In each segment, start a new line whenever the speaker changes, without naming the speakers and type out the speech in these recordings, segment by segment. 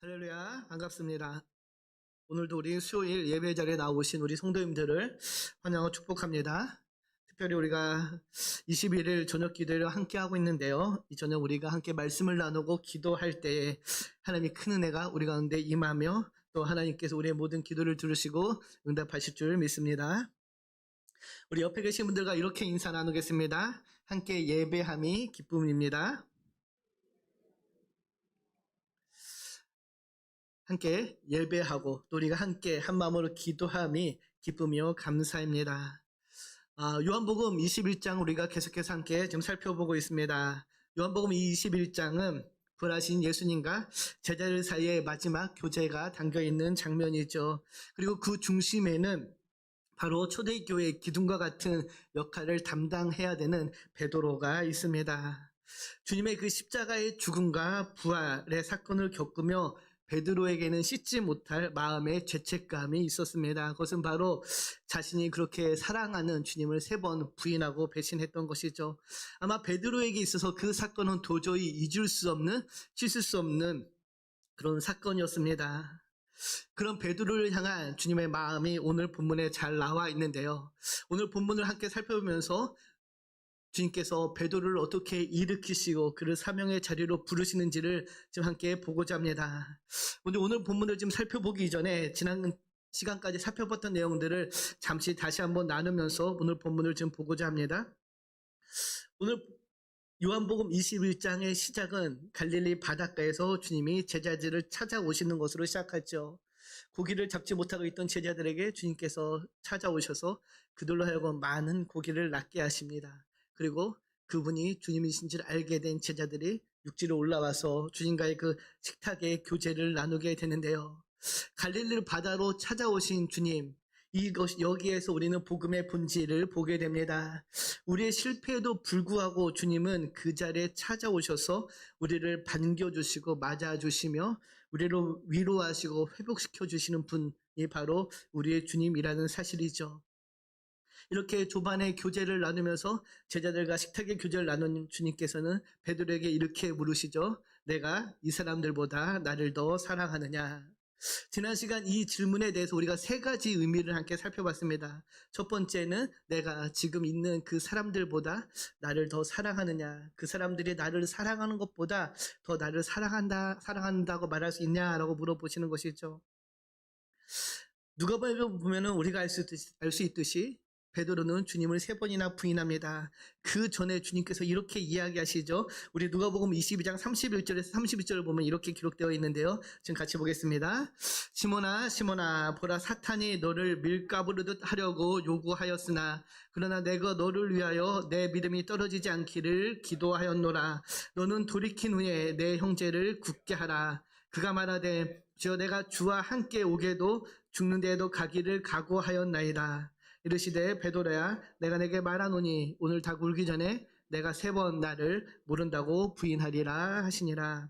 할렐루야, 반갑습니다. 오늘도 우리 수요일 예배 자리에 나오신 우리 성도님들을 환영하고 축복합니다. 특별히 우리가 21일 저녁 기도를 함께 하고 있는데요. 이 저녁 우리가 함께 말씀을 나누고 기도할 때에 하나님의 큰 은혜가 우리 가운데 임하며 또 하나님께서 우리의 모든 기도를 들으시고 응답하실 줄 믿습니다. 우리 옆에 계신 분들과 이렇게 인사 나누겠습니다. 함께 예배함이 기쁨입니다. 함께 예배하고 또 우리가 함께 한 마음으로 기도함이 기쁨이요 감사입니다. 요한복음 21장 우리가 계속해서 함께 지금 살펴보고 있습니다. 요한복음 21장은 부활하신 예수님과 제자들 사이에 마지막 교제가 담겨있는 장면이죠. 그리고 그 중심에는 바로 초대교회의 기둥과 같은 역할을 담당해야 되는 베드로가 있습니다. 주님의 그 십자가의 죽음과 부활의 사건을 겪으며 베드로에게는 씻지 못할 마음의 죄책감이 있었습니다. 그것은 바로 자신이 그렇게 사랑하는 주님을 3번 부인하고 배신했던 것이죠. 아마 베드로에게 있어서 그 사건은 도저히 잊을 수 없는, 씻을 수 없는 그런 사건이었습니다. 그런 베드로를 향한 주님의 마음이 오늘 본문에 잘 나와 있는데요. 오늘 본문을 함께 살펴보면서 주님께서 베드로를 어떻게 일으키시고 그를 사명의 자리로 부르시는지를 지금 함께 보고자 합니다. 먼저 오늘 본문을 지금 살펴보기 전에 지난 시간까지 살펴봤던 내용들을 잠시 다시 한번 나누면서 오늘 본문을 지금 보고자 합니다. 오늘 요한복음 21장의 시작은 갈릴리 바닷가에서 주님이 제자들을 찾아오시는 것으로 시작하죠. 고기를 잡지 못하고 있던 제자들에게 주님께서 찾아오셔서 그들로 하여금 많은 고기를 낚게 하십니다. 그리고 그분이 주님이신 줄 알게 된 제자들이 육지로 올라와서 주님과의 그 식탁의 교제를 나누게 되는데요. 갈릴리 바다로 찾아오신 주님, 여기에서 우리는 복음의 본질을 보게 됩니다. 우리의 실패에도 불구하고 주님은 그 자리에 찾아오셔서 우리를 반겨주시고 맞아주시며 우리를 위로하시고 회복시켜 주시는 분이 바로 우리의 주님이라는 사실이죠. 이렇게 조반의 교제를 나누면서 제자들과 식탁의 교제를 나눈 주님께서는 베드로에게 이렇게 물으시죠. 내가 이 사람들보다 나를 더 사랑하느냐? 지난 시간 이 질문에 대해서 우리가 3가지 의미를 함께 살펴봤습니다. 첫 번째는 내가 지금 있는 그 사람들보다 나를 더 사랑하느냐? 그 사람들이 나를 사랑하는 것보다 더 나를 사랑한다고 말할 수 있냐라고 물어보시는 것이죠. 누가복음 보면은 우리가 알 수 있듯이 베드로는 주님을 3번이나 부인합니다. 그 전에 주님께서 이렇게 이야기하시죠. 우리 누가복음 22장 31절에서 32절을 보면 이렇게 기록되어 있는데요. 지금 같이 보겠습니다. 시몬아 시몬아 보라 사탄이 너를 밀가부르듯 하려고 요구하였으나 그러나 내가 너를 위하여 내 믿음이 떨어지지 않기를 기도하였노라. 너는 돌이킨 후에 내 형제를 굳게 하라. 그가 말하되 주여 내가 주와 함께 오게도 죽는 데에도 가기를 각오하였나이다. 이르시되 베드로야 내가 내게 말하노니 오늘 다 굴기 전에 내가 3번 나를 모른다고 부인하리라 하시니라.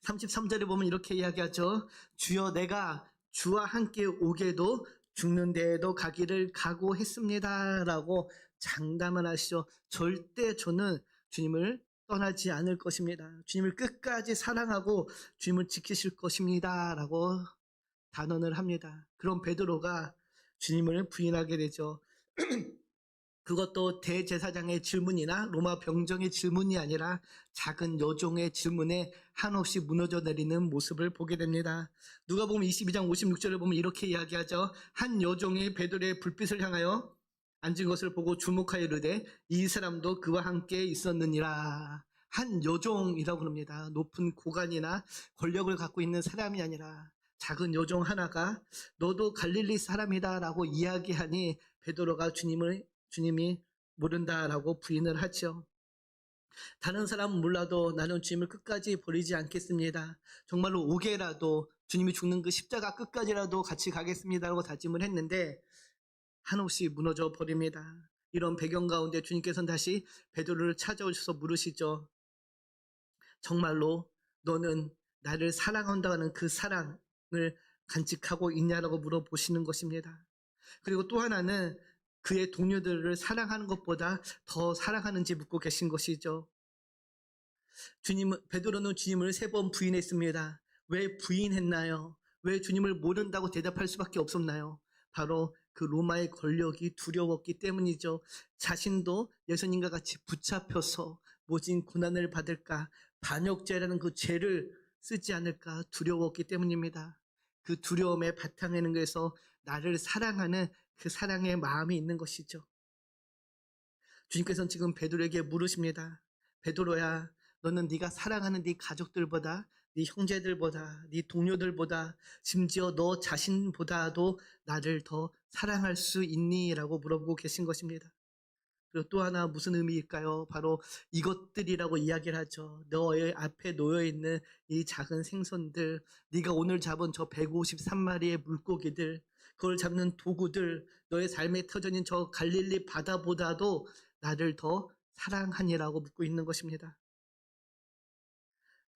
33절에 보면 이렇게 이야기하죠. 주여 내가 주와 함께 오게도 죽는 데에도 가기를 각오했습니다 라고 장담을 하시죠. 절대 저는 주님을 떠나지 않을 것입니다. 주님을 끝까지 사랑하고 주님을 지키실 것입니다 라고 단언을 합니다. 그럼 베드로가 주님을 부인하게 되죠. 그것도 대제사장의 질문이나 로마 병정의 질문이 아니라 작은 여종의 질문에 한없이 무너져 내리는 모습을 보게 됩니다. 누가복음 22장 56절을 보면 이렇게 이야기하죠. 한 여종이 베드로의 불빛을 향하여 앉은 것을 보고 주목하여 이르되 이 사람도 그와 함께 있었느니라. 한 여종이라고 합니다. 높은 고관이나 권력을 갖고 있는 사람이 아니라 작은 여종 하나가 너도 갈릴리 사람이다 라고 이야기하니 베드로가 주님이 모른다라고 부인을 하죠. 다른 사람은 몰라도 나는 주님을 끝까지 버리지 않겠습니다. 정말로 오게라도 주님이 죽는 그 십자가 끝까지라도 같이 가겠습니다라고 다짐을 했는데 한없이 무너져 버립니다. 이런 배경 가운데 주님께서는 다시 베드로를 찾아오셔서 물으시죠. 정말로 너는 나를 사랑한다는 그 사랑을 간직하고 있냐라고 물어보시는 것입니다. 그리고 또 하나는 그의 동료들을 사랑하는 것보다 더 사랑하는지 묻고 계신 것이죠. 베드로는 주님을 3번 부인했습니다. 왜 부인했나요? 왜 주님을 모른다고 대답할 수밖에 없었나요? 바로 그 로마의 권력이 두려웠기 때문이죠. 자신도 예수님과 같이 붙잡혀서 모진 고난을 받을까, 반역죄라는 그 죄를 쓰지 않을까 두려웠기 때문입니다. 그 두려움의 바탕에는 그래서 나를 사랑하는 그 사랑의 마음이 있는 것이죠. 주님께서는 지금 베드로에게 물으십니다. 베드로야, 너는 네가 사랑하는 네 가족들보다, 네 형제들보다, 네 동료들보다, 심지어 너 자신보다도 나를 더 사랑할 수 있니? 라고 물어보고 계신 것입니다. 그리고 또 하나 무슨 의미일까요? 바로 이것들이라고 이야기를 하죠. 너의 앞에 놓여있는 이 작은 생선들, 네가 오늘 잡은 저 153마리의 물고기들, 그걸 잡는 도구들, 너의 삶에 터져있는 저 갈릴리 바다보다도 나를 더 사랑하니라고 묻고 있는 것입니다.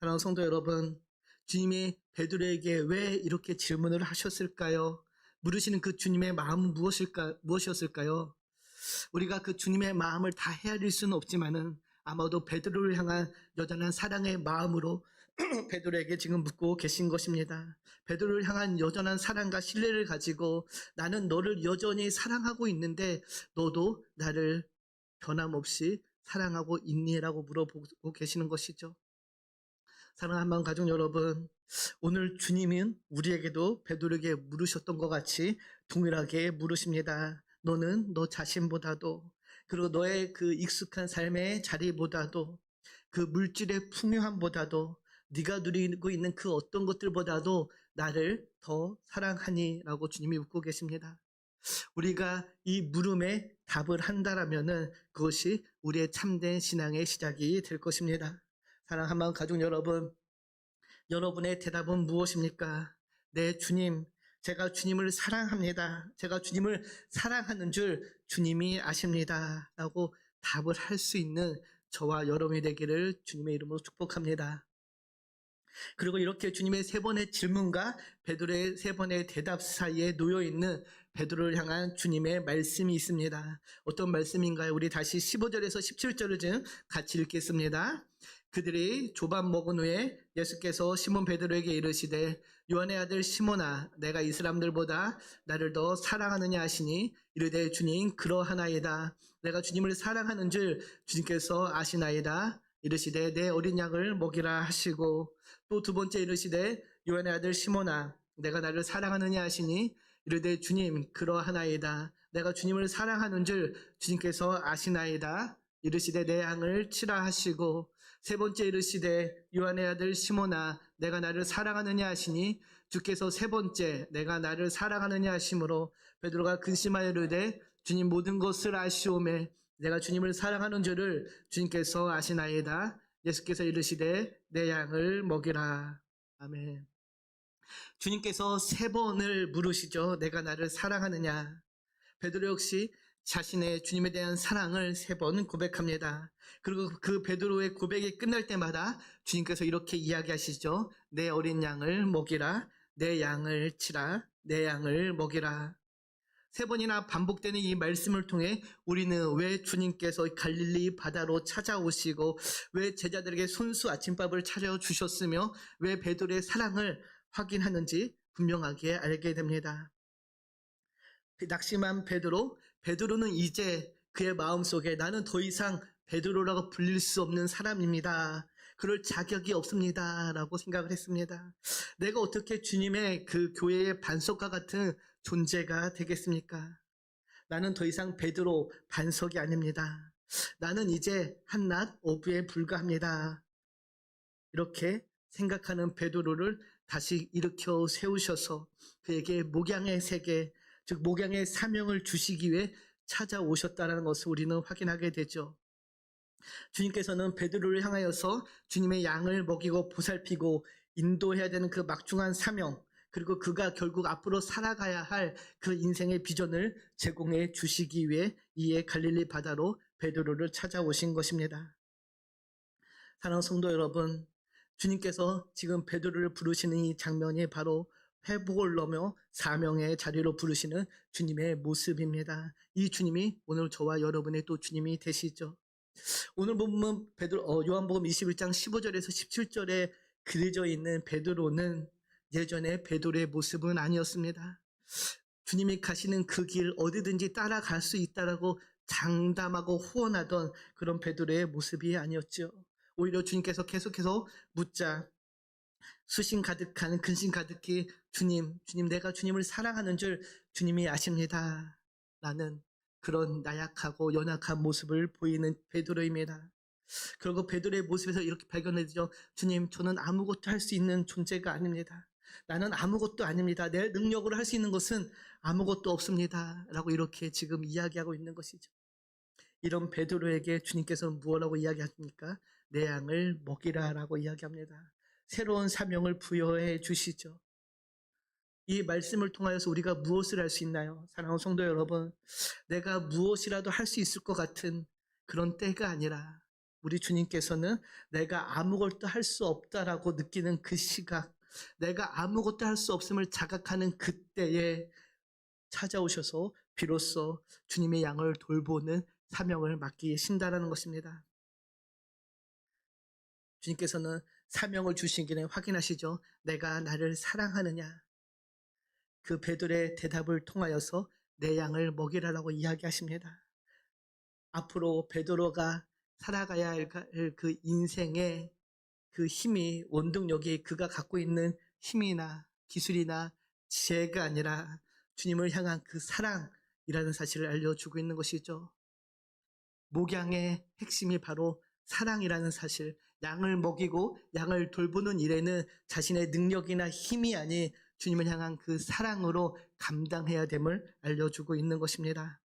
사랑하는 성도 여러분, 주님이 베드로에게 왜 이렇게 질문을 하셨을까요? 물으시는 그 주님의 마음은 무엇이었을까요? 우리가 그 주님의 마음을 다 헤아릴 수는 없지만은 아마도 베드로를 향한 여전한 사랑의 마음으로 베드로에게 지금 묻고 계신 것입니다. 베드로를 향한 여전한 사랑과 신뢰를 가지고 나는 너를 여전히 사랑하고 있는데 너도 나를 변함없이 사랑하고 있니라고 물어보고 계시는 것이죠. 사랑하는 마음 가족 여러분, 오늘 주님은 우리에게도 베드로에게 물으셨던 것 같이 동일하게 물으십니다. 너는 너 자신보다도, 그리고 너의 그 익숙한 삶의 자리보다도, 그 물질의 풍요함보다도, 네가 누리고 있는 그 어떤 것들보다도 나를 더 사랑하니? 라고 주님이 묻고 계십니다. 우리가 이 물음에 답을 한다라면은 그것이 우리의 참된 신앙의 시작이 될 것입니다. 사랑하는 마음 가족 여러분, 여러분의 대답은 무엇입니까? 네, 주님, 제가 주님을 사랑합니다. 제가 주님을 사랑하는 줄 주님이 아십니다. 라고 답을 할 수 있는 저와 여러분이 되기를 주님의 이름으로 축복합니다. 그리고 이렇게 주님의 세 번의 질문과 베드로의 세 번의 대답 사이에 놓여있는 베드로를 향한 주님의 말씀이 있습니다. 어떤 말씀인가요? 우리 다시 15절에서 17절을 좀 같이 읽겠습니다. 그들이 조밥 먹은 후에 예수께서 시몬 베드로에게 이르시되 요한의 아들 시몬아 내가 이 사람들보다 나를 더 사랑하느냐 하시니 이르되 주님 그러하나이다. 내가 주님을 사랑하는 줄 주님께서 아시나이다. 이르시되 내 어린 양을 먹이라 하시고 또 두 번째 이르시되 요한의 아들 시몬아 내가 나를 사랑하느냐 하시니 이르되 주님 그러하나이다. 내가 주님을 사랑하는 줄 주님께서 아시나이다. 이르시되 내 양을 치라 하시고 세 번째 이르시되 요한의 아들 시몬아 내가 나를 사랑하느냐 하시니 주께서 세 번째 내가 나를 사랑하느냐 하심으로 베드로가 근심하여 이르되 주님 모든 것을 아시오매 내가 주님을 사랑하는 줄을 주님께서 아시나이다. 예수께서 이르시되 내 양을 먹이라. 아멘. 주님께서 세 번을 물으시죠. 내가 나를 사랑하느냐. 베드로 역시 자신의 주님에 대한 사랑을 세 번 고백합니다. 그리고 그 베드로의 고백이 끝날 때마다 주님께서 이렇게 이야기하시죠. 내 어린 양을 먹이라. 내 양을 치라. 내 양을 먹이라. 세 번이나 반복되는 이 말씀을 통해 우리는 왜 주님께서 갈릴리 바다로 찾아오시고 왜 제자들에게 손수 아침밥을 차려주셨으며 왜 베드로의 사랑을 확인하는지 분명하게 알게 됩니다. 낙심한 베드로는 이제 그의 마음속에 나는 더 이상 베드로라고 불릴 수 없는 사람입니다. 그럴 자격이 없습니다. 라고 생각을 했습니다. 내가 어떻게 주님의 그 교회의 반석과 같은 존재가 되겠습니까? 나는 더 이상 베드로 반석이 아닙니다. 나는 이제 한낱 어부에 불과합니다. 이렇게 생각하는 베드로를 다시 일으켜 세우셔서 그에게 목양의 세계, 즉 목양의 사명을 주시기 위해 찾아오셨다는 것을 우리는 확인하게 되죠. 주님께서는 베드로를 향하여서 주님의 양을 먹이고 보살피고 인도해야 되는 그 막중한 사명, 그리고 그가 결국 앞으로 살아가야 할 그 인생의 비전을 제공해 주시기 위해 이에 갈릴리 바다로 베드로를 찾아오신 것입니다. 사랑하는 성도 여러분, 주님께서 지금 베드로를 부르시는 이 장면이 바로 회복을 넘어 사명의 자리로 부르시는 주님의 모습입니다. 이 주님이 오늘 저와 여러분의 또 주님이 되시죠. 오늘 보면 요한복음 21장 15절에서 17절에 그려져 있는 베드로는 예전의 베드로의 모습은 아니었습니다. 주님이 가시는 그 길 어디든지 따라갈 수 있다라고 장담하고 후원하던 그런 베드로의 모습이 아니었죠. 오히려 주님께서 계속해서 묻자 수신 가득한 근심 가득히 주님 내가 주님을 사랑하는 줄 주님이 아십니다. 라는 그런 나약하고 연약한 모습을 보이는 베드로입니다. 그리고 베드로의 모습에서 이렇게 발견되죠. 주님, 저는 아무것도 할 수 있는 존재가 아닙니다. 나는 아무것도 아닙니다. 내 능력으로 할 수 있는 것은 아무것도 없습니다. 라고 이렇게 지금 이야기하고 있는 것이죠. 이런 베드로에게 주님께서는 무엇라고 이야기하십니까? 내 양을 먹이라 라고 이야기합니다. 새로운 사명을 부여해 주시죠. 이 말씀을 통하여서 우리가 무엇을 할 수 있나요? 사랑하는 성도 여러분, 내가 무엇이라도 할 수 있을 것 같은 그런 때가 아니라 우리 주님께서는 내가 아무것도 할 수 없다라고 느끼는 그 시각, 내가 아무것도 할 수 없음을 자각하는 그때에 찾아오셔서 비로소 주님의 양을 돌보는 사명을 맡기신다라는 것입니다. 주님께서는 사명을 주시기에 확인하시죠. 내가 나를 사랑하느냐? 그 베드로의 대답을 통하여서 내 양을 먹이라라고 이야기하십니다. 앞으로 베드로가 살아가야 할 그 인생의 그 힘이 원동력이 그가 갖고 있는 힘이나 기술이나 지혜가 아니라 주님을 향한 그 사랑이라는 사실을 알려주고 있는 것이죠. 목양의 핵심이 바로 사랑이라는 사실, 양을 먹이고 양을 돌보는 일에는 자신의 능력이나 힘이 아닌 주님을 향한 그 사랑으로 감당해야 됨을 알려주고 있는 것입니다.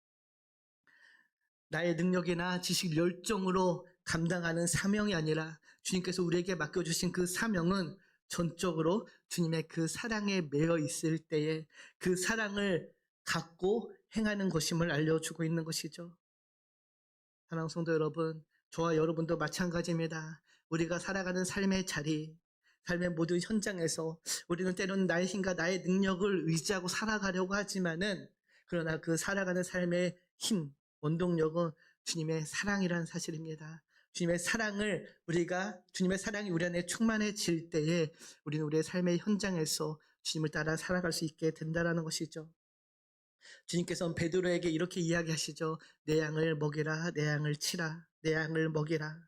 나의 능력이나 지식 열정으로 감당하는 사명이 아니라 주님께서 우리에게 맡겨주신 그 사명은 전적으로 주님의 그 사랑에 매여 있을 때에 그 사랑을 갖고 행하는 것임을 알려주고 있는 것이죠. 사랑하는 성도 여러분, 저와 여러분도 마찬가지입니다. 우리가 살아가는 삶의 자리, 삶의 모든 현장에서 우리는 때로는 나의 힘과 나의 능력을 의지하고 살아가려고 하지만은 그러나 그 살아가는 삶의 힘, 원동력은 주님의 사랑이라는 사실입니다. 주님의 사랑이 우리 안에 충만해질 때에 우리는 우리의 삶의 현장에서 주님을 따라 살아갈 수 있게 된다는 것이죠. 주님께서는 베드로에게 이렇게 이야기하시죠. 내 양을 먹이라, 내 양을 치라, 내 양을 먹이라.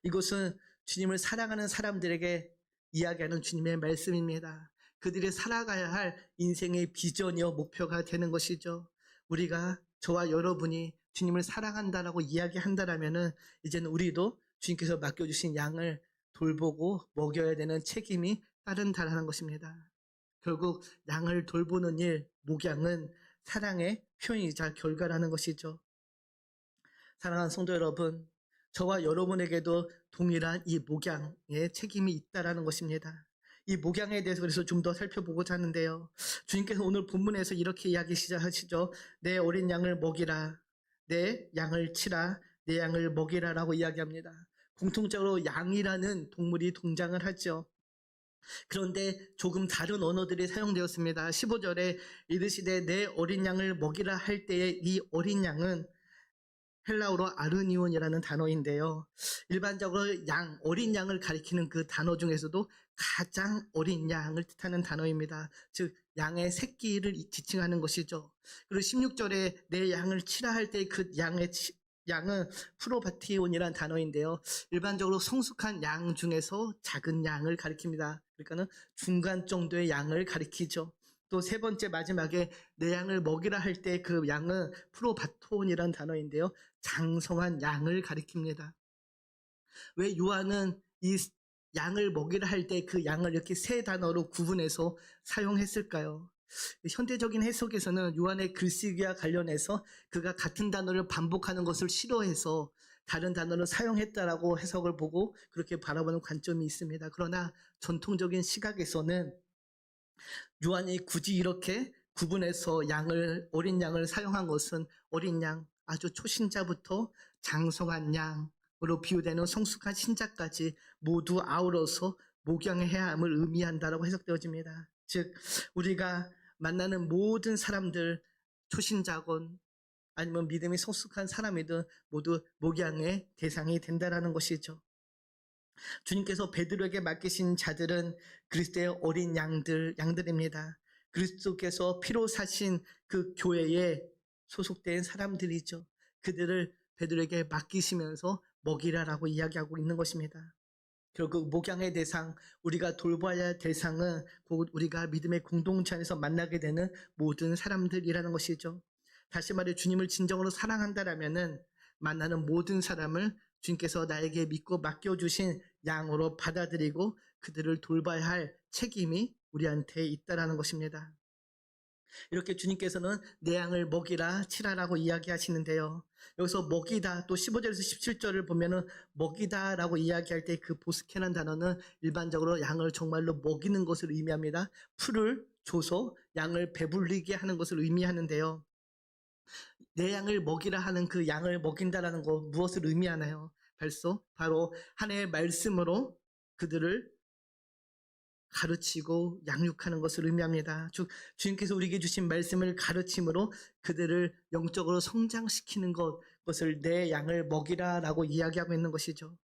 이것은 주님을 사랑하는 사람들에게 이야기하는 주님의 말씀입니다. 그들이 살아가야 할 인생의 비전이요 목표가 되는 것이죠. 우리가 저와 여러분이 주님을 사랑한다라고 이야기한다라면은 이제는 우리도 주님께서 맡겨주신 양을 돌보고 먹여야 되는 책임이 따른다라는 것입니다. 결국 양을 돌보는 일, 목양은 사랑의 표현이자 결과라는 것이죠. 사랑하는 성도 여러분, 저와 여러분에게도 동일한 이 목양의 책임이 있다라는 것입니다. 이 목양에 대해서 그래서 좀 더 살펴보고자 하는데요. 주님께서 오늘 본문에서 이렇게 이야기 시작하시죠. 내 어린 양을 먹이라, 내 양을 치라, 내 양을 먹이라 라고 이야기합니다. 공통적으로 양이라는 동물이 등장을 하죠. 그런데 조금 다른 언어들이 사용되었습니다. 15절에 이르시되 내 어린 양을 먹이라 할 때에 이 어린 양은 헬라어로 아르니온이라는 단어인데요. 일반적으로 어린 양을 가리키는 그 단어 중에서도 가장 어린 양을 뜻하는 단어입니다. 즉 양의 새끼를 지칭하는 것이죠. 그리고 16절에 내 양을 치라 할 때 그 양은 프로바티온이라는 단어인데요. 일반적으로 성숙한 양 중에서 작은 양을 가리킵니다. 그러니까는 중간 정도의 양을 가리키죠. 또 세 번째 마지막에 내 양을 먹이라 할 때 그 양은 프로바톤이라는 단어인데요. 장성한 양을 가리킵니다. 왜 요한은 이 양을 먹이라 할 때 그 양을 이렇게 세 단어로 구분해서 사용했을까요? 현대적인 해석에서는 요한의 글쓰기와 관련해서 그가 같은 단어를 반복하는 것을 싫어해서 다른 단어를 사용했다라고 해석을 보고 그렇게 바라보는 관점이 있습니다. 그러나 전통적인 시각에서는 요한이 굳이 이렇게 구분해서 어린 양을 사용한 것은 어린 양, 아주 초신자부터 장성한 양으로 비유되는 성숙한 신자까지 모두 아우러서 목양해야 함을 의미한다라고 해석되어집니다. 즉 우리가 만나는 모든 사람들, 초신자건 아니면 믿음이 성숙한 사람이든 모두 목양의 대상이 된다라는 것이죠. 주님께서 베드로에게 맡기신 자들은 그리스도의 어린 양들입니다. 그리스도께서 피로 사신 그 교회에 소속된 사람들이죠. 그들을 베드로에게 맡기시면서 먹이라라고 이야기하고 있는 것입니다. 결국 목양의 대상, 우리가 돌봐야 할 대상은 곧 우리가 믿음의 공동체 안에서 만나게 되는 모든 사람들이라는 것이죠. 다시 말해 주님을 진정으로 사랑한다라면은 만나는 모든 사람을 주님께서 나에게 믿고 맡겨주신 양으로 받아들이고 그들을 돌봐야 할 책임이 우리한테 있다라는 것입니다. 이렇게 주님께서는 내 양을 먹이라 치라라고 이야기하시는데요. 여기서 먹이다, 또 15절에서 17절을 보면은 먹이다라고 이야기할 때 그 보스케라는 단어는 일반적으로 양을 정말로 먹이는 것을 의미합니다. 풀을 줘서 양을 배불리게 하는 것을 의미하는데요. 내 양을 먹이라 하는 그 양을 먹인다라는 거 무엇을 의미하나요? 바로 하나님의 말씀으로 그들을 가르치고 양육하는 것을 의미합니다. 주님께서 우리에게 주신 말씀을 가르침으로 그들을 영적으로 성장시키는 것을 내 양을 먹이라라고 이야기하고 있는 것이죠.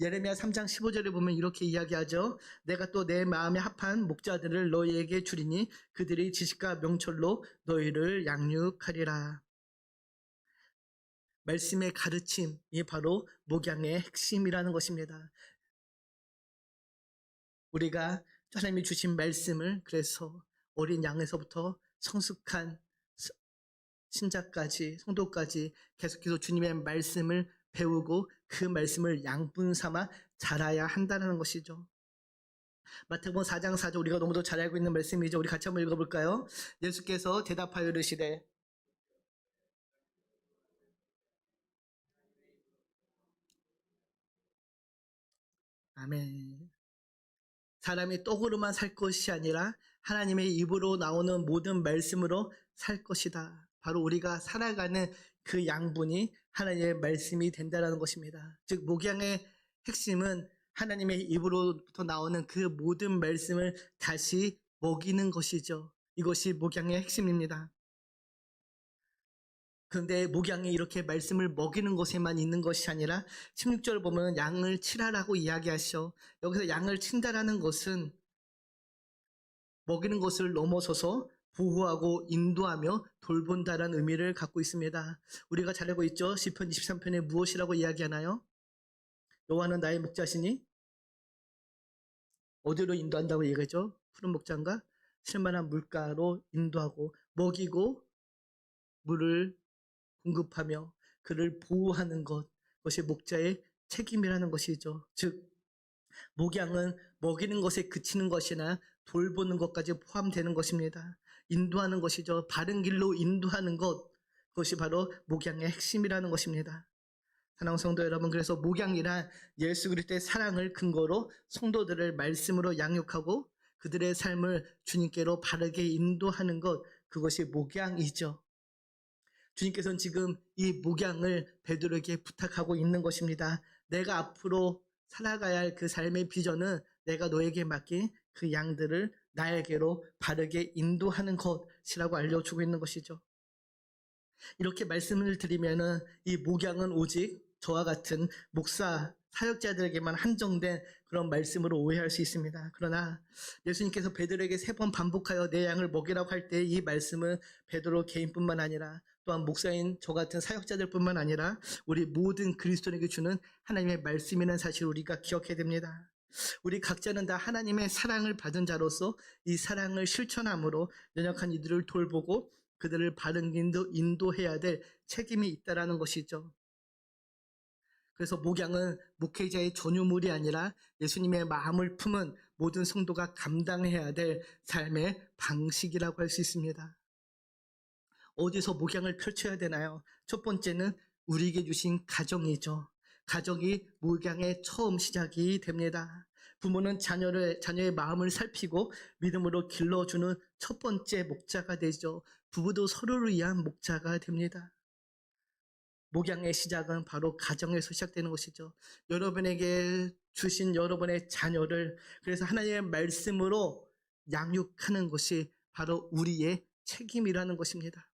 예레미야 3장 15절에 보면 이렇게 이야기하죠. 내가 또 내 마음에 합한 목자들을 너희에게 주리니 그들이 지식과 명철로 너희를 양육하리라. 말씀의 가르침이 바로 목양의 핵심이라는 것입니다. 우리가 하나님이 주신 말씀을 그래서 어린 양에서부터 성숙한 신자까지 성도까지 계속해서 주님의 말씀을 배우고 그 말씀을 양분 삼아 자라야 한다는 것이죠. 마태복음 4장 4절 우리가 너무도 잘 알고 있는 말씀이죠. 우리 같이 한번 읽어볼까요? 예수께서 대답하여 이르시되 아멘. 사람이 떡으로만 살 것이 아니라 하나님의 입으로 나오는 모든 말씀으로 살 것이다. 바로 우리가 살아가는 그 양분이 하나님의 말씀이 된다는 것입니다. 즉 목양의 핵심은 하나님의 입으로부터 나오는 그 모든 말씀을 다시 먹이는 것이죠. 이것이 목양의 핵심입니다. 그런데 목양이 이렇게 말씀을 먹이는 것에만 있는 것이 아니라 16절 보면 양을 치라라고 이야기하셔. 여기서 양을 친다라는 것은 먹이는 것을 넘어서서 보호하고 인도하며 돌본다라는 의미를 갖고 있습니다. 우리가 잘 알고 있죠? 시편 23편에 무엇이라고 이야기하나요? 여호와는 나의 목자시니 어디로 인도한다고 얘기하죠? 푸른 목장과 쓸만한 물가로 인도하고 먹이고 물을 공급하며 그를 보호하는 것, 그것이 목자의 책임이라는 것이죠. 즉 목양은 먹이는 것에 그치는 것이나 돌보는 것까지 포함되는 것입니다. 인도하는 것이죠. 바른 길로 인도하는 것, 그것이 바로 목양의 핵심이라는 것입니다. 사랑하는 성도 여러분, 그래서 목양이란 예수 그리스도의 사랑을 근거로 성도들을 말씀으로 양육하고 그들의 삶을 주님께로 바르게 인도하는 것, 그것이 목양이죠. 주님께서는 지금 이 목양을 베드로에게 부탁하고 있는 것입니다. 내가 앞으로 살아가야 할 그 삶의 비전은 내가 너에게 맡긴 그 양들을 나에게로 바르게 인도하는 것이라고 알려주고 있는 것이죠. 이렇게 말씀을 드리면은 이 목양은 오직 저와 같은 목사 사역자들에게만 한정된 그런 말씀으로 오해할 수 있습니다. 그러나 예수님께서 베드로에게 3번 반복하여 내 양을 먹이라고 할 때 이 말씀은 베드로 개인뿐만 아니라 또한 목사인 저 같은 사역자들뿐만 아니라 우리 모든 그리스도인에게 주는 하나님의 말씀이라는 사실을 우리가 기억해야 됩니다. 우리 각자는 다 하나님의 사랑을 받은 자로서 이 사랑을 실천함으로 연약한 이들을 돌보고 그들을 바른 길로 인도해야 될 책임이 있다라는 것이죠. 그래서 목양은 목회자의 전유물이 아니라 예수님의 마음을 품은 모든 성도가 감당해야 될 삶의 방식이라고 할 수 있습니다. 어디서 목양을 펼쳐야 되나요? 첫 번째는 우리에게 주신 가정이죠. 가정이 목양의 처음 시작이 됩니다. 부모는 자녀의 마음을 살피고 믿음으로 길러주는 첫 번째 목자가 되죠. 부부도 서로를 위한 목자가 됩니다. 목양의 시작은 바로 가정에서 시작되는 것이죠. 여러분에게 주신 여러분의 자녀를 그래서 하나님의 말씀으로 양육하는 것이 바로 우리의 책임이라는 것입니다.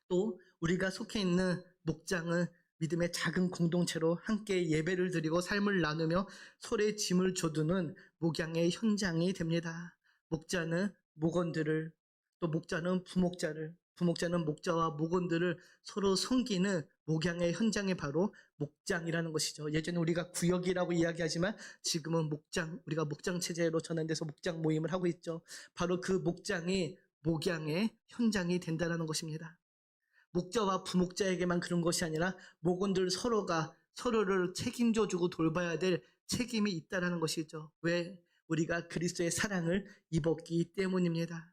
또 우리가 속해 있는 목장은 믿음의 작은 공동체로 함께 예배를 드리고 삶을 나누며 서로의 짐을 조두는 목양의 현장이 됩니다. 목자는 목원들을, 또 목자는 부목자를, 부목자는 목자와 목원들을 서로 섬기는 목양의 현장이 바로 목장이라는 것이죠. 예전에 우리가 구역이라고 이야기하지만 지금은 목장, 우리가 목장 체제로 전환돼서 목장 모임을 하고 있죠. 바로 그 목장이 목양의 현장이 된다는 것입니다. 목자와 부목자에게만 그런 것이 아니라 목원들 서로가 서로를 책임져 주고 돌봐야 될 책임이 있다는 것이죠. 왜? 우리가 그리스도의 사랑을 입었기 때문입니다.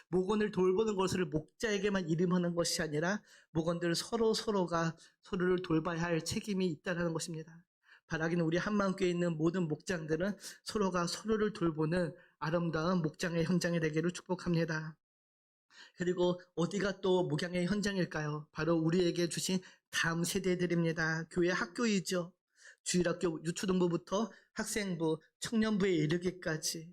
목원을 돌보는 것을 목자에게만 일임하는 것이 아니라 목원들 서로가 서로를 돌봐야 할 책임이 있다는 것입니다. 바라기는 우리 한마음교회에 있는 모든 목장들은 서로가 서로를 돌보는 아름다운 목장의 현장이 되기를 축복합니다. 그리고 어디가 또 목양의 현장일까요? 바로 우리에게 주신 다음 세대들입니다. 교회 학교이죠. 주일학교 유초등부부터 학생부, 청년부에 이르기까지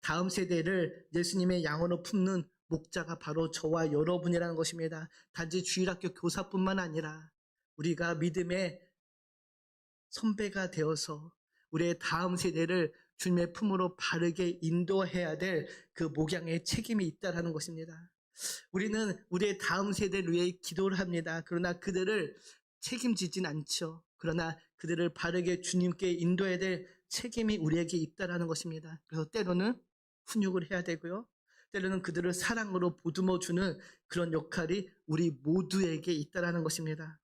다음 세대를 예수님의 양으로 품는 목자가 바로 저와 여러분이라는 것입니다. 단지 주일학교 교사뿐만 아니라 우리가 믿음의 선배가 되어서 우리의 다음 세대를 주님의 품으로 바르게 인도해야 될 그 목양의 책임이 있다는 것입니다. 우리는 우리의 다음 세대를 위해 기도를 합니다. 그러나 그들을 책임지진 않죠. 그러나 그들을 바르게 주님께 인도해야 될 책임이 우리에게 있다는 것입니다. 그래서 때로는 훈육을 해야 되고요. 때로는 그들을 사랑으로 보듬어주는 그런 역할이 우리 모두에게 있다는 것입니다.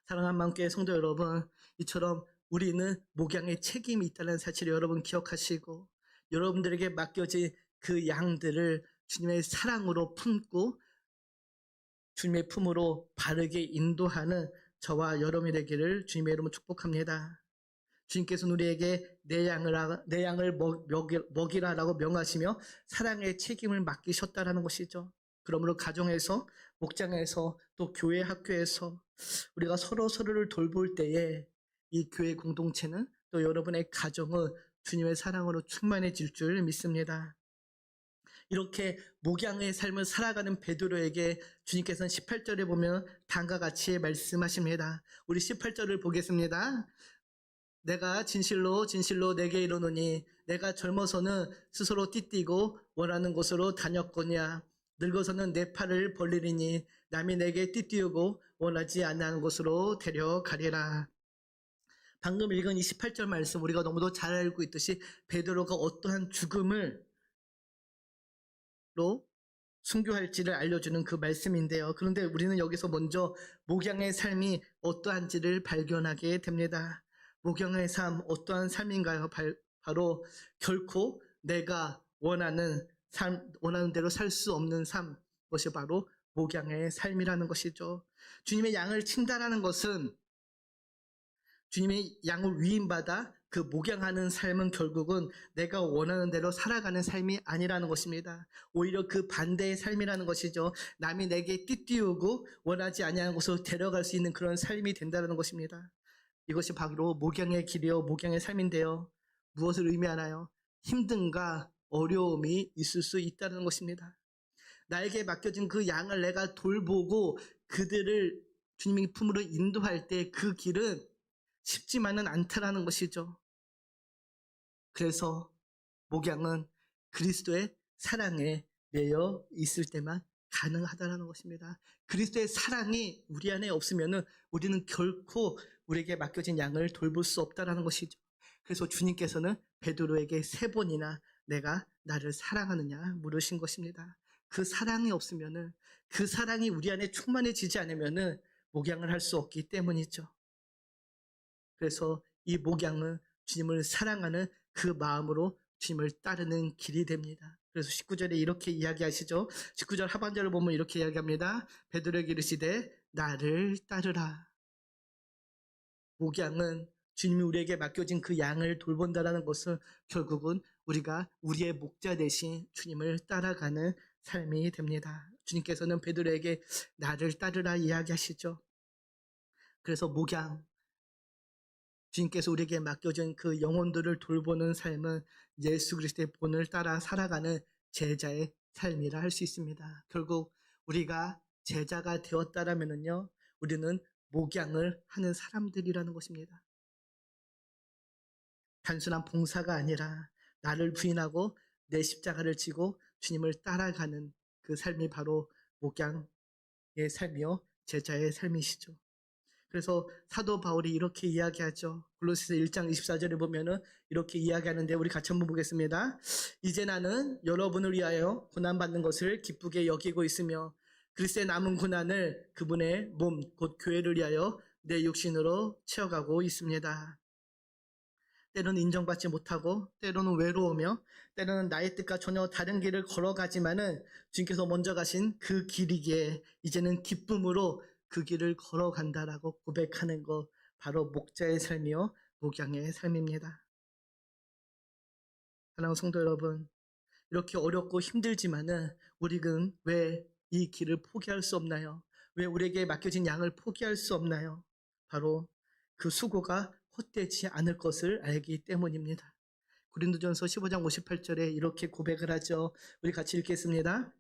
사랑하는 마음교회 성도 여러분, 이처럼 우리는 목양의 책임이 있다는 사실을 여러분 기억하시고 여러분들에게 맡겨진 그 양들을 주님의 사랑으로 품고 주님의 품으로 바르게 인도하는 저와 여러분이 되기를 주님의 이름으로 축복합니다. 주님께서는 우리에게 내 양을 먹이라라고 명하시며 사랑의 책임을 맡기셨다는 것이죠. 그러므로 가정에서, 목장에서, 또 교회 학교에서 우리가 서로를 돌볼 때에 이 교회 공동체는 또 여러분의 가정은 주님의 사랑으로 충만해질 줄 믿습니다. 이렇게 목양의 삶을 살아가는 베드로에게 주님께서는 18절에 보면 다음과 같이 말씀하십니다. 우리 18절을 보겠습니다. 내가 진실로 내게 이르노니 내가 젊어서는 스스로 띠띠고 원하는 곳으로 다녔거냐 늙어서는 내 팔을 벌리리니 남이 내게 띠띠우고 원하지 않는 곳으로 데려가리라. 방금 읽은 이 18절 말씀 우리가 너무도 잘 알고 있듯이 베드로가 어떠한 죽음을 순교할지를 알려주는 그 말씀인데요. 그런데 우리는 여기서 먼저 목양의 삶이 어떠한지를 발견하게 됩니다. 목양의 삶, 어떠한 삶인가요? 바로 결코 내가 원하는 대로 살 수 없는 삶, 그것이 바로 목양의 삶이라는 것이죠. 주님의 양을 친다라는 것은 주님의 양을 위임받아 그 목양하는 삶은 결국은 내가 원하는 대로 살아가는 삶이 아니라는 것입니다. 오히려 그 반대의 삶이라는 것이죠. 남이 내게 띠띠우고 원하지 아니하는 곳으로 데려갈 수 있는 그런 삶이 된다는 것입니다. 이것이 바로 목양의 길이요 목양의 삶인데요. 무엇을 의미하나요? 힘듦과 어려움이 있을 수 있다는 것입니다. 나에게 맡겨진 그 양을 내가 돌보고 그들을 주님의 품으로 인도할 때 그 길은 쉽지만은 않다라는 것이죠. 그래서 목양은 그리스도의 사랑에 매여 있을 때만 가능하다는 것입니다. 그리스도의 사랑이 우리 안에 없으면 우리는 결코 우리에게 맡겨진 양을 돌볼 수 없다는 것이죠. 그래서 주님께서는 베드로에게 3번이나 내가 나를 사랑하느냐 물으신 것입니다. 그 사랑이 없으면 그 사랑이 우리 안에 충만해지지 않으면 목양을 할 수 없기 때문이죠. 그래서 이 목양은 주님을 사랑하는 그 마음으로 주님을 따르는 길이 됩니다. 그래서 19절에 이렇게 이야기하시죠. 19절 하반절을 보면 이렇게 이야기합니다. 베드로에게 이르시되 나를 따르라. 목양은 주님이 우리에게 맡겨진 그 양을 돌본다는 것은 결국은 우리가 우리의 목자 대신 주님을 따라가는 삶이 됩니다. 주님께서는 베드로에게 나를 따르라 이야기하시죠. 그래서 목양, 주님께서 우리에게 맡겨진 그 영혼들을 돌보는 삶은 예수 그리스도의 본을 따라 살아가는 제자의 삶이라 할 수 있습니다. 결국 우리가 제자가 되었다라면요, 우리는 목양을 하는 사람들이라는 것입니다. 단순한 봉사가 아니라 나를 부인하고 내 십자가를 지고 주님을 따라가는 그 삶이 바로 목양의 삶이요 제자의 삶이시죠. 그래서 사도 바울이 이렇게 이야기하죠. 골로새서 1장 24절에 보면은 이렇게 이야기하는데 우리 같이 한번 보겠습니다. 이제 나는 여러분을 위하여 고난받는 것을 기쁘게 여기고 있으며 그리스도의 남은 고난을 그분의 몸 곧 교회를 위하여 내 육신으로 채워가고 있습니다. 때로는 인정받지 못하고 때로는 외로우며 때로는 나의 뜻과 전혀 다른 길을 걸어가지만은 주님께서 먼저 가신 그 길이기에 이제는 기쁨으로 그 길을 걸어간다라고 고백하는 것 바로 목자의 삶이요 목양의 삶입니다. 사랑하는 성도 여러분, 이렇게 어렵고 힘들지만은 우리는 왜 이 길을 포기할 수 없나요? 왜 우리에게 맡겨진 양을 포기할 수 없나요? 바로 그 수고가 헛되지 않을 것을 알기 때문입니다. 고린도전서 15장 58절에 이렇게 고백을 하죠. 우리 같이 읽겠습니다.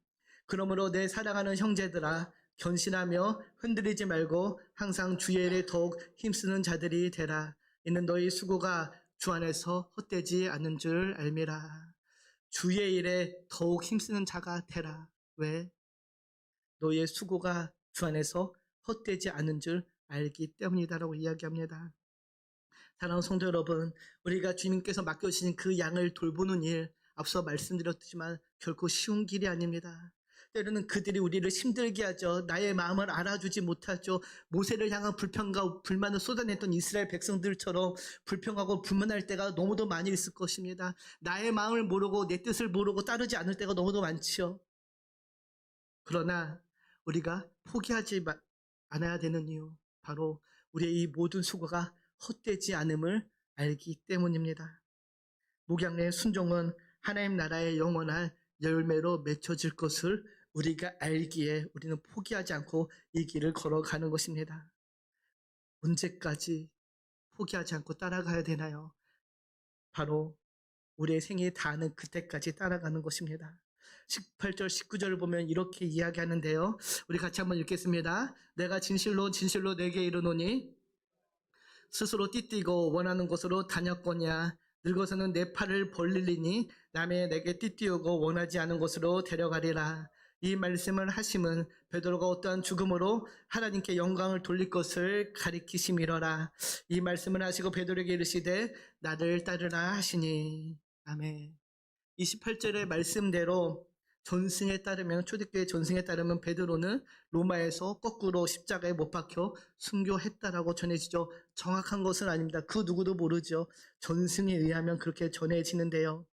그러므로 내 사랑하는 형제들아 견신하며 흔들리지 말고 항상 주의 일에 더욱 힘쓰는 자들이 되라. 이는 너희 수고가 주 안에서 헛되지 않는 줄 알미라. 주의 일에 더욱 힘쓰는 자가 되라. 왜? 너희의 수고가 주 안에서 헛되지 않은 줄 알기 때문이다라고 이야기합니다. 사랑하는 성도 여러분, 우리가 주님께서 맡겨주신 그 양을 돌보는 일, 앞서 말씀드렸지만 결코 쉬운 길이 아닙니다. 때로는 그들이 우리를 힘들게 하죠. 나의 마음을 알아주지 못하죠. 모세를 향한 불평과 불만을 쏟아냈던 이스라엘 백성들처럼 불평하고 불만할 때가 너무도 많이 있을 것입니다. 나의 마음을 모르고 내 뜻을 모르고 따르지 않을 때가 너무도 많지요. 그러나 우리가 포기하지 않아야 되는 이유, 바로 우리의 이 모든 수고가 헛되지 않음을 알기 때문입니다. 목양의 순종은 하나님 나라의 영원한 열매로 맺혀질 것을 우리가 알기에 우리는 포기하지 않고 이 길을 걸어가는 것입니다. 언제까지 포기하지 않고 따라가야 되나요? 바로 우리의 생이 다하는 그때까지 따라가는 것입니다. 18절 19절을 보면 이렇게 이야기하는데요. 우리 같이 한번 읽겠습니다. 내가 진실로 진실로 내게 이르노니 스스로 띠띠고 원하는 곳으로 다녔거냐 늙어서는 내 팔을 벌리리니 남의 내게 띠띠우고 원하지 않은 곳으로 데려가리라. 이 말씀을 하심은 베드로가 어떠한 죽음으로 하나님께 영광을 돌릴 것을 가리키심이로라. 이 말씀을 하시고 베드로에게 이르시되 나를 따르라 하시니. 아멘. 28절의 말씀대로 전승에 따르면 초대교회 전승에 따르면 베드로는 로마에서 거꾸로 십자가에 못 박혀 순교했다라고 전해지죠. 정확한 것은 아닙니다. 그 누구도 모르죠. 전승에 의하면 그렇게 전해지는데요.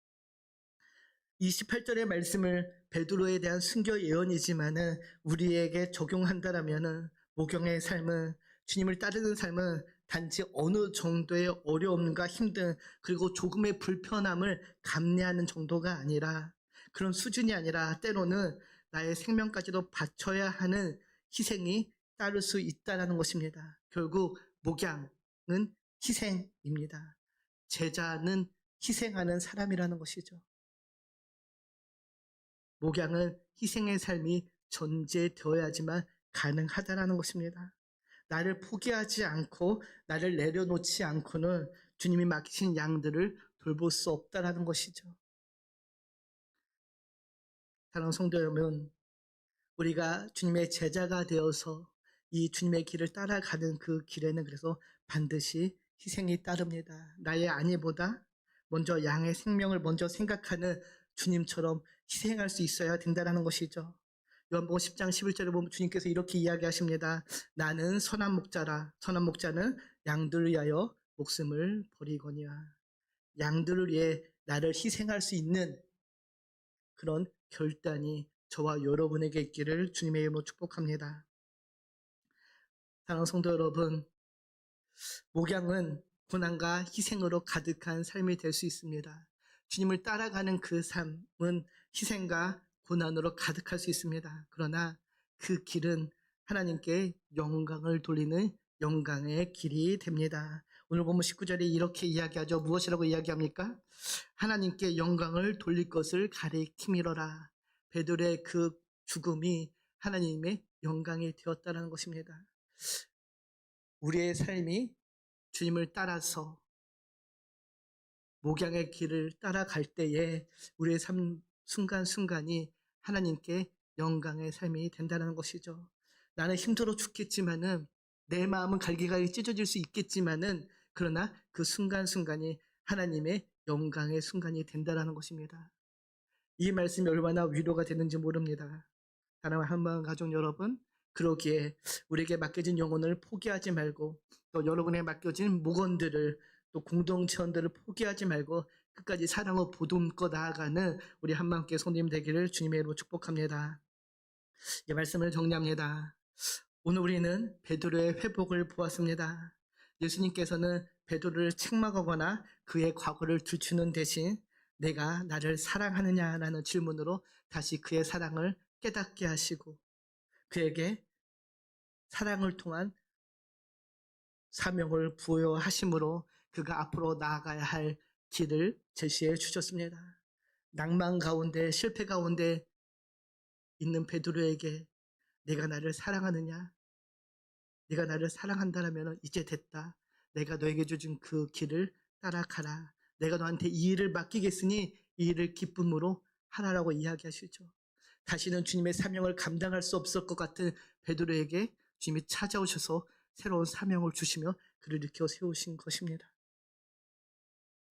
28절의 말씀을 베드로에 대한 순교 예언이지만은 우리에게 적용한다라면은 목양의 삶은 주님을 따르는 삶은 단지 어느 정도의 어려움과 힘든 그리고 조금의 불편함을 감내하는 정도가 아니라 그런 수준이 아니라 때로는 나의 생명까지도 바쳐야 하는 희생이 따를 수 있다는 것입니다. 결국 목양은 희생입니다. 제자는 희생하는 사람이라는 것이죠. 목양은 희생의 삶이 전제되어야지만 가능하다는 것입니다. 나를 포기하지 않고 나를 내려놓지 않고는 주님이 맡기신 양들을 돌볼 수 없다는 것이죠. 사랑하는 성도 여러분, 우리가 주님의 제자가 되어서 이 주님의 길을 따라가는 그 길에는 그래서 반드시 희생이 따릅니다. 나의 안위보다 먼저 양의 생명을 먼저 생각하는 주님처럼 희생할 수 있어야 된다는 것이죠. 요한복음 10장 11절에 보면 주님께서 이렇게 이야기하십니다. 나는 선한 목자라. 선한 목자는 양들을 위하여 목숨을 버리거니와. 양들을 위해 나를 희생할 수 있는 그런 결단이 저와 여러분에게 있기를 주님의 이름으로 축복합니다. 사랑하는 성도 여러분, 목양은 고난과 희생으로 가득한 삶이 될 수 있습니다. 주님을 따라가는 그 삶은 희생과 고난으로 가득할 수 있습니다. 그러나 그 길은 하나님께 영광을 돌리는 영광의 길이 됩니다. 오늘 보면 19절에 이렇게 이야기하죠. 무엇이라고 이야기합니까? 하나님께 영광을 돌릴 것을 가리킴이로라. 베드로의 그 죽음이 하나님의 영광이 되었다는 것입니다. 우리의 삶이 주님을 따라서 목양의 길을 따라갈 때에 우리의 삶 순간순간이 하나님께 영광의 삶이 된다는 것이죠. 나는 힘들어 죽겠지만은 내 마음은 갈기갈기 찢어질 수 있겠지만은 그러나 그 순간순간이 하나님의 영광의 순간이 된다는 것입니다. 이 말씀이 얼마나 위로가 되는지 모릅니다. 사랑하는 한마음 가족 여러분, 그러기에 우리에게 맡겨진 영혼을 포기하지 말고 또 여러분에 맡겨진 목원들을 또 공동체원들을 포기하지 말고 끝까지 사랑으로 보듬고 나아가는 우리 한마음께 손님 되기를 주님의 이름으로 축복합니다. 이 말씀을 정리합니다. 오늘 우리는 베드로의 회복을 보았습니다. 예수님께서는 베드로를 책망하거나 그의 과거를 들추는 대신 내가 나를 사랑하느냐라는 질문으로 다시 그의 사랑을 깨닫게 하시고 그에게 사랑을 통한 사명을 부여하심으로 그가 앞으로 나아가야 할 길을 제시해 주셨습니다. 낭만 가운데 실패 가운데 있는 베드로에게 내가 나를 사랑하느냐? 네가 나를 사랑한다라면 이제 됐다. 내가 너에게 주신 그 길을 따라가라. 내가 너한테 이 일을 맡기겠으니 이 일을 기쁨으로 하라라고 이야기하시죠. 다시는 주님의 사명을 감당할 수 없을 것 같은 베드로에게 주님이 찾아오셔서 새로운 사명을 주시며 그를 일으켜 세우신 것입니다.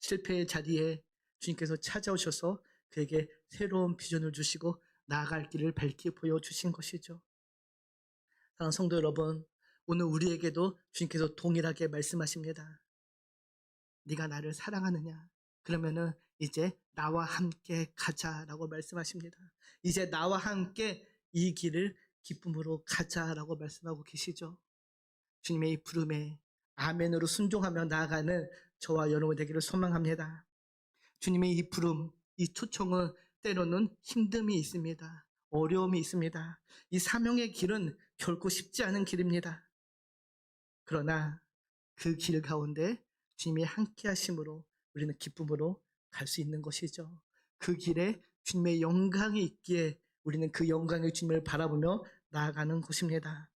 실패의 자리에 주님께서 찾아오셔서 그에게 새로운 비전을 주시고 나아갈 길을 밝히 보여주신 것이죠. 사랑하는 성도 여러분, 오늘 우리에게도 주님께서 동일하게 말씀하십니다. 네가 나를 사랑하느냐? 그러면은 이제 나와 함께 가자라고 말씀하십니다. 이제 나와 함께 이 길을 기쁨으로 가자라고 말씀하고 계시죠. 주님의 이 부름에 아멘으로 순종하며 나아가는 저와 여러분 되기를 소망합니다. 주님의 이 부름, 이 초청은 때로는 힘듦이 있습니다. 어려움이 있습니다. 이 사명의 길은 결코 쉽지 않은 길입니다. 그러나 그 길 가운데 주님이 함께 하심으로 우리는 기쁨으로 갈 수 있는 것이죠. 그 길에 주님의 영광이 있기에 우리는 그 영광의 주님을 바라보며 나아가는 것입니다.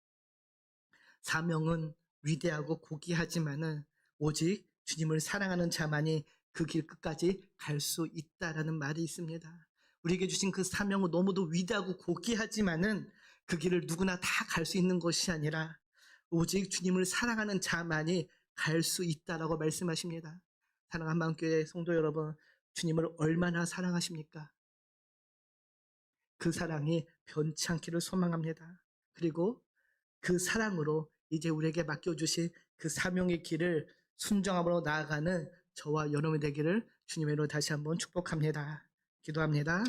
사명은 위대하고 고귀하지만은 오직 주님을 사랑하는 자만이 그 길 끝까지 갈 수 있다라는 말이 있습니다. 우리에게 주신 그 사명은 너무도 위대하고 고귀하지만은 그 길을 누구나 다 갈 수 있는 것이 아니라 오직 주님을 사랑하는 자만이 갈 수 있다라고 말씀하십니다. 사랑하는 마음교회 성도 여러분, 주님을 얼마나 사랑하십니까? 그 사랑이 변치 않기를 소망합니다. 그리고 그 사랑으로 이제 우리에게 맡겨주신 그 사명의 길을 순정함으로 나아가는 저와 여러분이 되기를 주님으로 다시 한번 축복합니다. 기도합니다.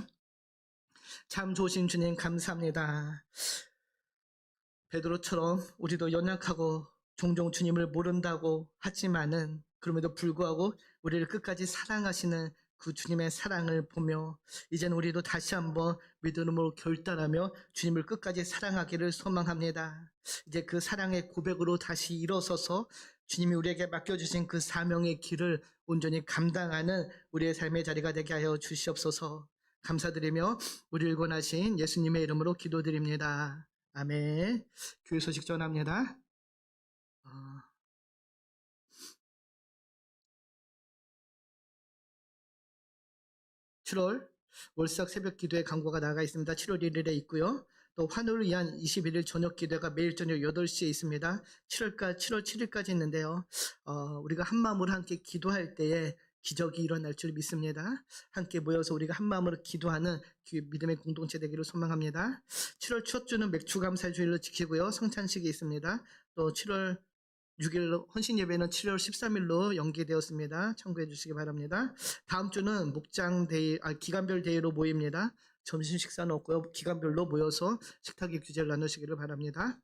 참 좋으신 주님 감사합니다. 베드로처럼 우리도 연약하고 종종 주님을 모른다고 하지만은 그럼에도 불구하고 우리를 끝까지 사랑하시는 그 주님의 사랑을 보며 이제는 우리도 다시 한번 믿음으로 결단하며 주님을 끝까지 사랑하기를 소망합니다. 이제 그 사랑의 고백으로 다시 일어서서 주님이 우리에게 맡겨주신 그 사명의 길을 온전히 감당하는 우리의 삶의 자리가 되게 하여 주시옵소서. 감사드리며 우리를 권하신 예수님의 이름으로 기도드립니다. 아멘. 교회 소식 전합니다. 7월 월삭 새벽 기도의 광고가 나가 있습니다. 7월 1일에 있고요. 또 환우를 위한 21일 저녁 기도가 매일 저녁 8시에 있습니다. 7월 7일까지 있는데요. 우리가 한 마음으로 함께 기도할 때에 기적이 일어날 줄 믿습니다. 함께 모여서 우리가 한 마음으로 기도하는 믿음의 공동체 되기를 소망합니다. 7월 첫 주는 맥주감사주일로 지키고요. 성찬식이 있습니다. 또 7월 6일 헌신 예배는 7월 13일로 연기되었습니다. 참고해 주시기 바랍니다. 다음 주는 기간별 대회로 모입니다. 점심 식사는 없고요. 기간별로 모여서 식탁의 규제를 나누시기를 바랍니다.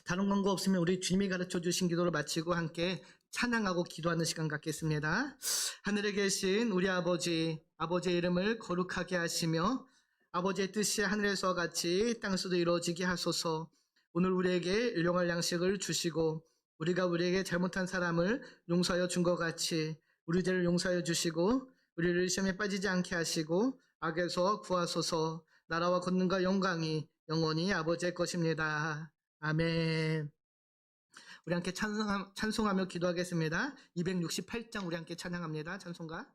다른 광고 없으면 우리 주님이 가르쳐 주신 기도를 마치고 함께 찬양하고 기도하는 시간 갖겠습니다. 하늘에 계신 우리 아버지, 아버지의 이름을 거룩하게 하시며 아버지의 뜻이 하늘에서와 같이 땅에서도 이루어지게 하소서. 오늘 우리에게 일용할 양식을 주시고 우리가 우리에게 잘못한 사람을 용서하여 준 것 같이 우리 죄를 용서하여 주시고 우리를 시험에 빠지지 않게 하시고 악에서 구하소서. 나라와 권능과 영광이 영원히 아버지의 것입니다. 아멘. 우리 함께 찬송하며 기도하겠습니다. 268장 우리 함께 찬양합니다. 찬송가.